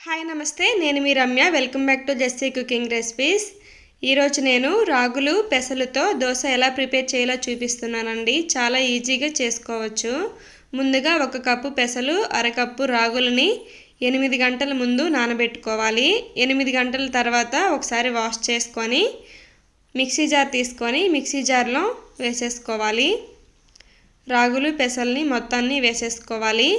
Hi నమస్తే, నేను మీ Ramya. Welcome back to Jessie cooking recipes. ఈరోజు నేను రాగులు పెసలతో దోశ ఎలా ప్రిపేర్ చేయాలో చూపిస్తున్నానండి. చాలా ఈజీగా చేసుకోవచ్చు. ముందుగా 1 కప్పు పెసలు, అరకప్పు రాగులని 8 గంటల ముందు నానబెట్టుకోవాలి. 8 గంటల తర్వాత ఒకసారి వాష్ చేసుకొని మిక్సీ జార్ తీసుకొని మిక్సీ జార్లో వేసేసుకోవాలి. రాగులు పెసల్ని మొత్తాన్ని వేసేసుకోవాలి.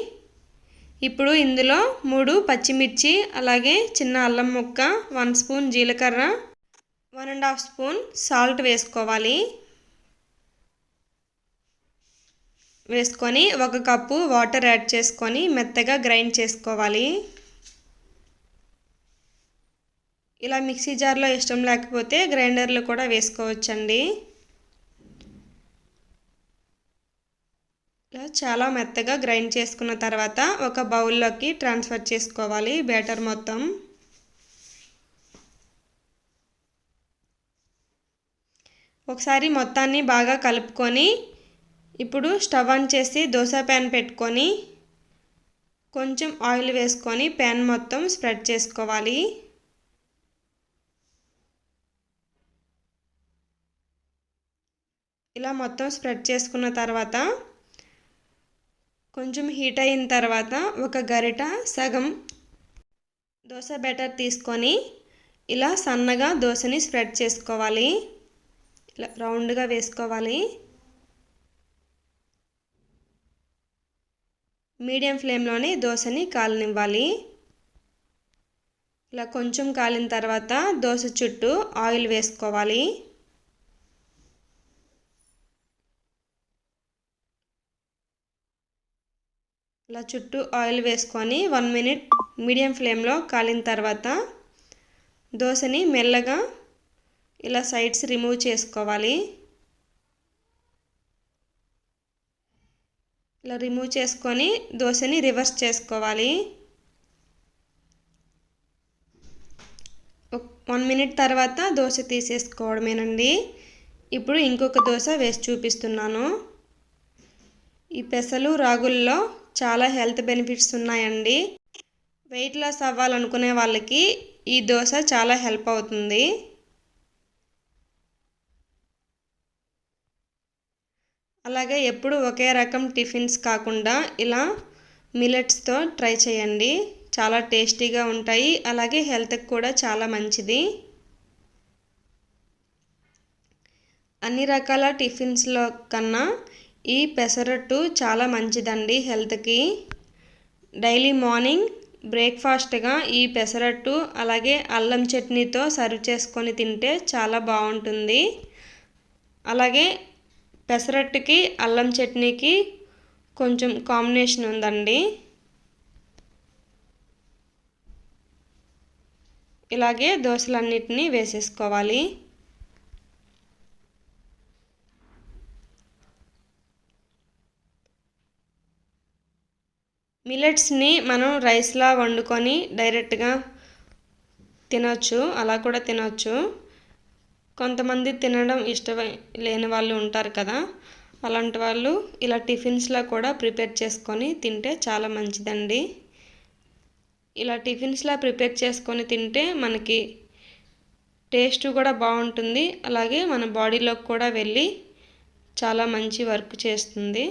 ఇప్పుడు ఇందులో 3 పచ్చిమిర్చి, అలాగే చిన్న అల్లం ముక్క, 1 స్పూన్ జీలకర్ర, 1.5 స్పూన్ సాల్ట్ వేసుకోవాలి. వేసుకొని 1 కప్పు వాటర్ యాడ్ చేసుకొని మెత్తగా గ్రైండ్ చేసుకోవాలి. ఇలా మిక్సీ జార్లో ఇష్టం లేకపోతే గ్రైండర్లో కూడా వేసుకోవచ్చండి. చాలా మెత్తగా గ్రైండ్ చేసుకున్న తర్వాత ఒక బౌల్లోకి ట్రాన్స్ఫర్ చేసుకోవాలి బ్యాటర్ మొత్తం. ఒకసారి మొత్తాన్ని బాగా కలుపుకొని ఇప్పుడు స్టవ్ ఆన్ చేసి దోశ ప్యాన్ పెట్టుకొని కొంచెం ఆయిల్ వేసుకొని ప్యాన్ మొత్తం స్ప్రెడ్ చేసుకోవాలి. ఇలా మొత్తం స్ప్రెడ్ చేసుకున్న తర్వాత కొంచెం హీట్ అయిన తర్వాత ఒక గరిట సగం దోశ బ్యాటర్ తీసుకొని ఇలా సన్నగా దోశని స్ప్రెడ్ చేసుకోవాలి. ఇలా రౌండ్గా వేసుకోవాలి. మీడియం ఫ్లేమ్లోనే దోశని కాలనివ్వాలి. ఇలా కొంచెం కాలిన తర్వాత దోశ చుట్టూ ఆయిల్ వేసుకోవాలి. ఇలా చుట్టూ ఆయిల్ వేసుకొని 1 మినిట్ మీడియం ఫ్లేమ్లో కాలిన తర్వాత దోశని మెల్లగా ఇలా సైడ్స్ రిమూవ్ చేసుకోవాలి. ఇలా రిమూవ్ చేసుకొని దోశని రివర్స్ చేసుకోవాలి. 1 మినిట్ తర్వాత దోశ తీసేసుకోవడమేనండి. ఇప్పుడు ఇంకొక దోశ వేసి చూపిస్తున్నాను. ఈ పెసలు రాగుల్లో చాలా హెల్త్ బెనిఫిట్స్ ఉన్నాయండి. వెయిట్ లాస్ అవ్వాలనుకునే వాళ్ళకి ఈ దోశ చాలా హెల్ప్ అవుతుంది. అలాగే ఎప్పుడు ఒకే రకం టిఫిన్స్ కాకుండా ఇలా మిల్లెట్స్తో ట్రై చేయండి. చాలా టేస్టీగా ఉంటాయి. అలాగే హెల్త్కి కూడా చాలా మంచిది. అన్ని రకాల టిఫిన్స్లో కన్నా ఈ పెసరట్టు చాలా మంచిదండి హెల్త్కి. డైలీ మార్నింగ్ బ్రేక్ఫాస్ట్గా ఈ పెసరట్టు అలాగే అల్లం చట్నీతో సర్వ్ చేసుకొని తింటే చాలా బాగుంటుంది. అలాగే పెసరట్టుకి అల్లం చట్నీకి కొంచెం కాంబినేషన్ ఉందండి. ఇలాగే దోశలన్నిటినీ వేసేసుకోవాలి. మిల్లెట్స్ని మనం రైస్లా వండుకొని డైరెక్ట్గా తినొచ్చు, అలా కూడా తినొచ్చు. కొంతమంది తినడం ఇష్టం లేని వాళ్ళు ఉంటారు కదా, అలాంటి వాళ్ళు ఇలా టిఫిన్స్లా కూడా ప్రిపేర్ చేసుకొని తింటే చాలా మంచిదండి. ఇలా టిఫిన్స్లా ప్రిపేర్ చేసుకొని తింటే మనకి టేస్ట్ కూడా బాగుంటుంది. అలాగే మన బాడీలోకి కూడా వెళ్ళి చాలా మంచి వర్క్ చేస్తుంది.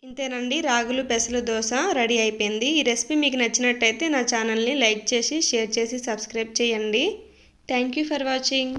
ఇంతేనండి, రాగులు పెసలు దోశ రెడీ అయిపోయింది. ఈ రెసిపీ మీకు నచ్చినట్టయితే నా ఛానల్ని లైక్ చేసి షేర్ చేసి సబ్స్క్రైబ్ చేయండి. Thank you for watching.